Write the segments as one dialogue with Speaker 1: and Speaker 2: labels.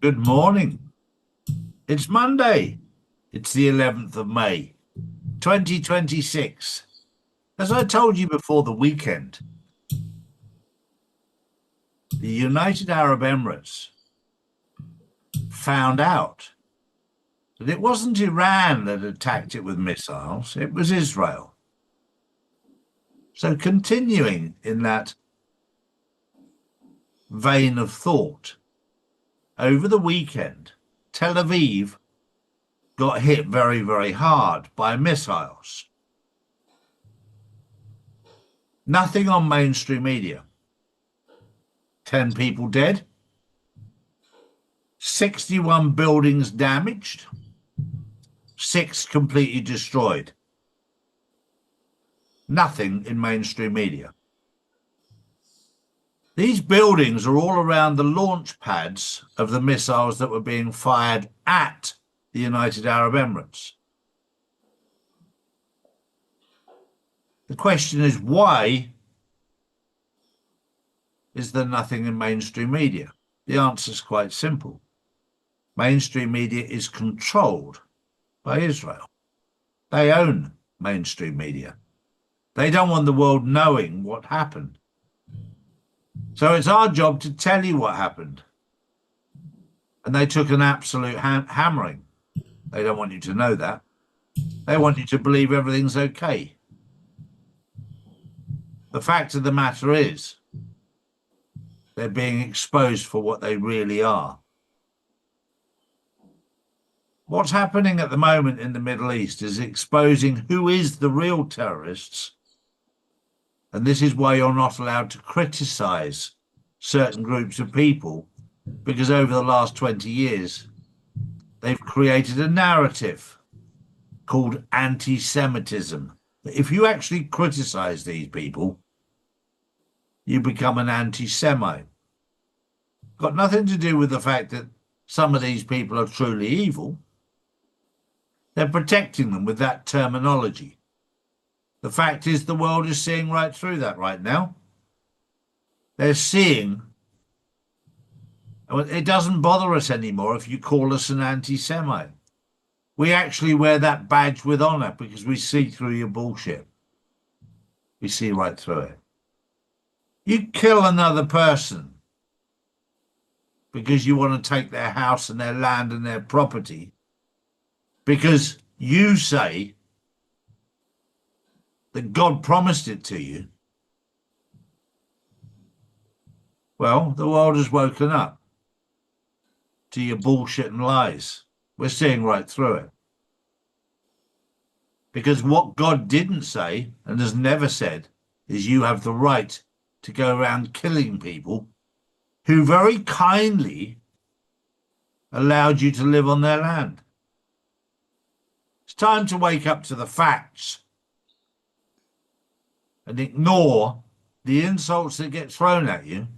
Speaker 1: Good morning. It's Monday. It's the 11th of May, 2026. As I told you before the weekend, the United Arab Emirates found out that it wasn't Iran that attacked it with missiles, it was Israel. So continuing in that vein of thought, over the weekend, Tel Aviv got hit very, very hard by missiles. Nothing on mainstream media. 10 people dead, 61 buildings damaged, 6 completely destroyed. Nothing in mainstream media. These buildings are all around the launch pads of the missiles that were being fired at the United Arab Emirates. The question is, why is there nothing in mainstream media? The answer is quite simple. Mainstream media is controlled by Israel. They own mainstream media. They don't want the world knowing what happened. So it's our job to tell you what happened. And they took an absolute hammering. They don't want you to know that. They want you to believe everything's okay. The fact of the matter is, they're being exposed for what they really are. What's happening at the moment in the Middle East is exposing who is the real terrorists. And this is why you're not allowed to criticize certain groups of people, because over the last 20 years, they've created a narrative called anti-Semitism. If you actually criticize these people, you become an anti-Semite. Got nothing to do with the fact that some of these people are truly evil. They're protecting them with that terminology. The fact is, the world is seeing right through that right now. They're seeing, it doesn't bother us anymore if you call us an anti-Semite. We actually wear that badge with honor because we see through your bullshit. We see right through it. You kill another person because you want to take their house and their land and their property because you say that God promised it to you. Well, the world has woken up to your bullshit and lies. We're seeing right through it. Because what God didn't say and has never said is you have the right to go around killing people who very kindly allowed you to live on their land. It's time to wake up to the facts and ignore the insults that get thrown at you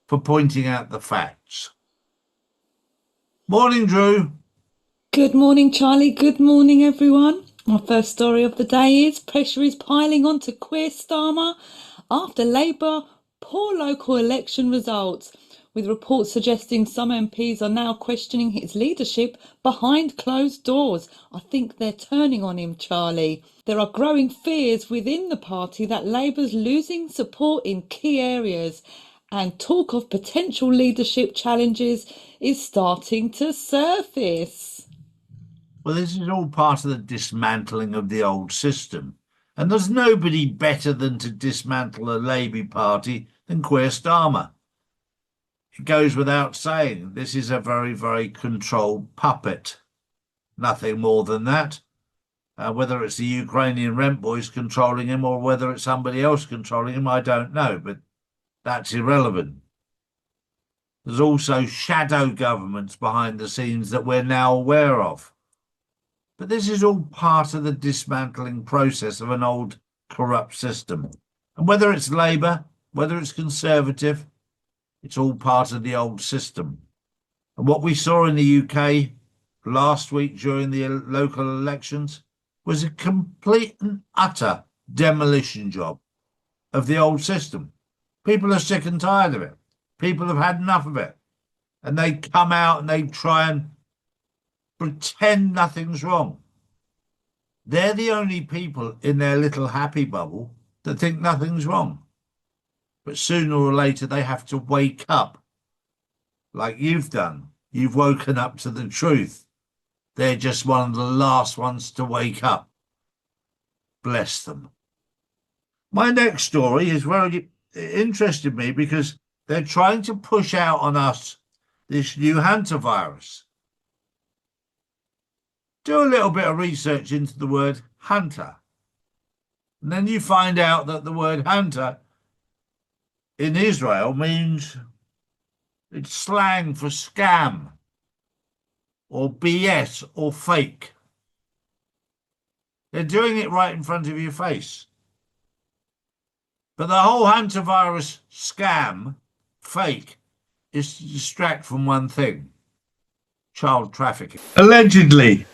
Speaker 1: for pointing out the facts. Morning, Drew.
Speaker 2: Good morning, Charlie. Good morning, everyone. My first story of the day is pressure is piling on to Keir Starmer after Labour poor local election results, with reports suggesting some MPs are now questioning his leadership behind closed doors. I think they're turning on him, Charlie. There are growing fears within the party that Labour's losing support in key areas, and talk of potential leadership challenges is starting to surface.
Speaker 1: Well, this is all part of the dismantling of the old system. And there's nobody better than to dismantle the Labour Party than Keir Starmer. It goes without saying, this is a very, very controlled puppet. Nothing more than that. Whether it's the Ukrainian rent boys controlling him or whether it's somebody else controlling him, I don't know, but that's irrelevant. There's also shadow governments behind the scenes that we're now aware of. But this is all part of the dismantling process of an old corrupt system. And whether it's Labour, whether it's Conservative, it's all part of the old system. And what we saw in the UK last week during the local elections was a complete and utter demolition job of the old system. People are sick and tired of it. People have had enough of it. and they come out and they try and pretend nothing's wrong. They're the only people in their little happy bubble that think nothing's wrong. But sooner or later, they have to wake up like you've done. You've woken up to the truth. They're just one of the last ones to wake up. Bless them. My next story is very interested me because they're trying to push out on us this new Hantavirus. Do a little bit of research into the word hunter. And then you find out that the word hunter in Israel means it's slang for scam or BS or fake. They're doing it right in front of your face. But the whole Hantavirus scam, fake, is to distract from one thing: child trafficking. Allegedly,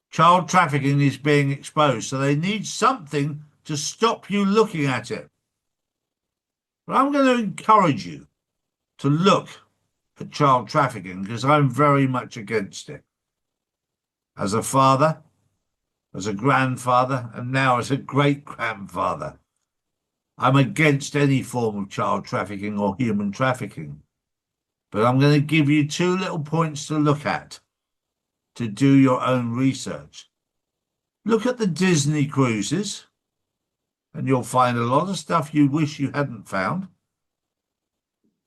Speaker 1: child trafficking is being exposed, so they need something to stop you looking at it. But I'm going to encourage you to look at child trafficking because I'm very much against it. As a father, as a grandfather, and now as a great-grandfather, I'm against any form of child trafficking or human trafficking. But I'm going to give you two little points to look at to do your own research. Look at the Disney cruises, and you'll find a lot of stuff you wish you hadn't found.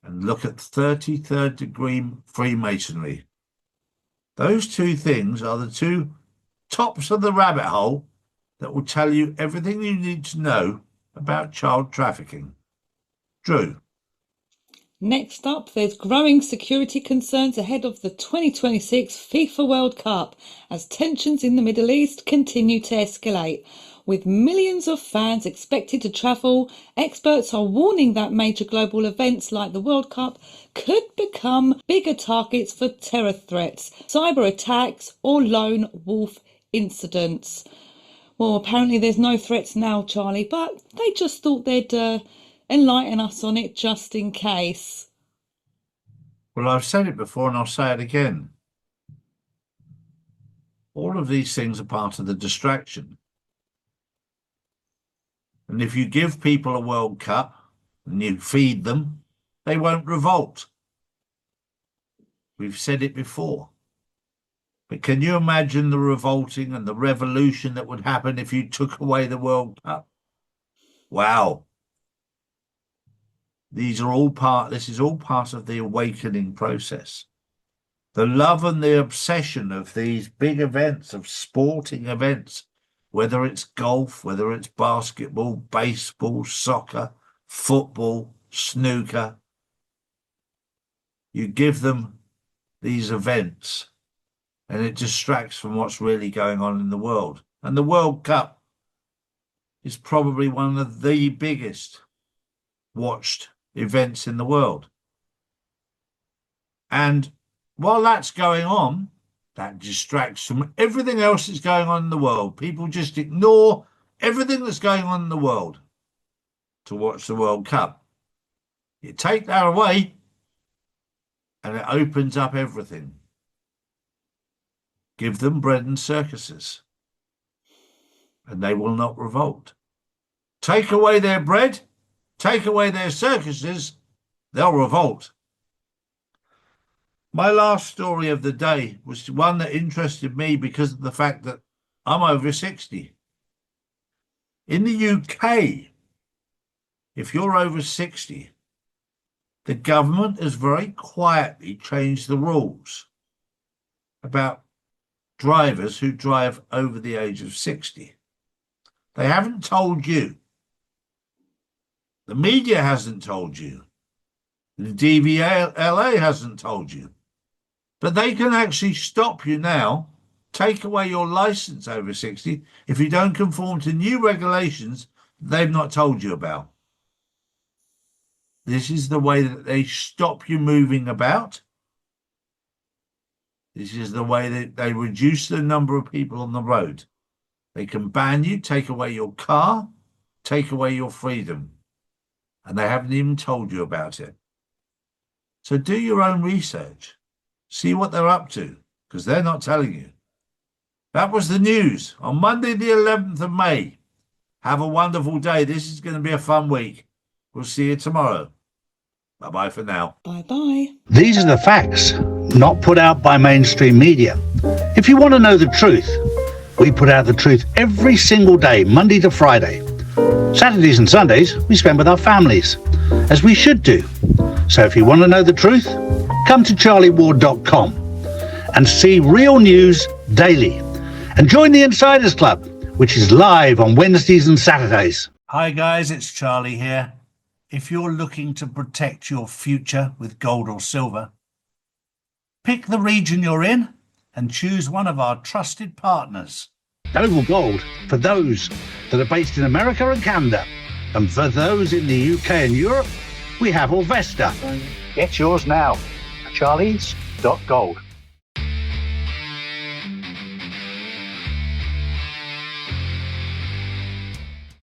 Speaker 1: And look at 33rd degree Freemasonry. Those two things are the two tops of the rabbit hole that will tell you everything you need to know about child trafficking. Drew.
Speaker 2: Next up, there's growing security concerns ahead of the 2026 FIFA World Cup as tensions in the Middle East continue to escalate. With millions of fans expected to travel, experts are warning that major global events like the World Cup could become bigger targets for terror threats, cyber attacks, or lone wolf incidents. Well, apparently there's no threats now, Charlie, but they just thought they'd enlighten us on it just in case.
Speaker 1: Well, I've said it before and I'll say it again. All of these things are part of the distraction. And if you give people a World Cup and you feed them, they won't revolt. We've said it before. But can you imagine the revolting and the revolution that would happen if you took away the World Cup? Wow. This is all part of the awakening process. The love and the obsession of these big events, of sporting events, whether it's golf, whether it's basketball, baseball, soccer, football, snooker. You give them these events and it distracts from what's really going on in the world. And the World Cup is probably one of the biggest watched events in the world. And while that's going on, that distracts from everything else that's going on in the world. People just ignore everything that's going on in the world to watch the World Cup. You take that away and it opens up everything. Give them bread and circuses and they will not revolt. Take away their bread, take away their circuses, they'll revolt. My last story of the day was one that interested me because of the fact that I'm over 60. In the UK, if you're over 60, the government has very quietly changed the rules about drivers who drive over the age of 60. They haven't told you. The media hasn't told you. The DVLA hasn't told you. But they can actually stop you now, take away your license over 60 if you don't conform to new regulations they've not told you about. This is the way that they stop you moving about. This is the way that they reduce the number of people on the road. They can ban you, take away your car, take away your freedom. And they haven't even told you about it. So do your own research. See what they're up to, because they're not telling you. That was the news on Monday, the 11th of May. Have a wonderful day. This is going to be a fun week. We'll see you tomorrow. Bye-bye for now.
Speaker 2: Bye-bye.
Speaker 3: These are the facts, not put out by mainstream media. If you want to know the truth, we put out the truth every single day, Monday to Friday. Saturdays and Sundays we spend with our families, as we should do. So if you want to know the truth, come to charlieward.com and see real news daily. And join the Insiders Club, which is live on Wednesdays and Saturdays.
Speaker 1: Hi guys, it's Charlie here. If you're looking to protect your future with gold or silver, pick the region you're in and choose one of our trusted partners.
Speaker 3: Global Gold for those that are based in America and Canada. And for those in the UK and Europe, we have Orvesta. Get yours now at charlies.gold.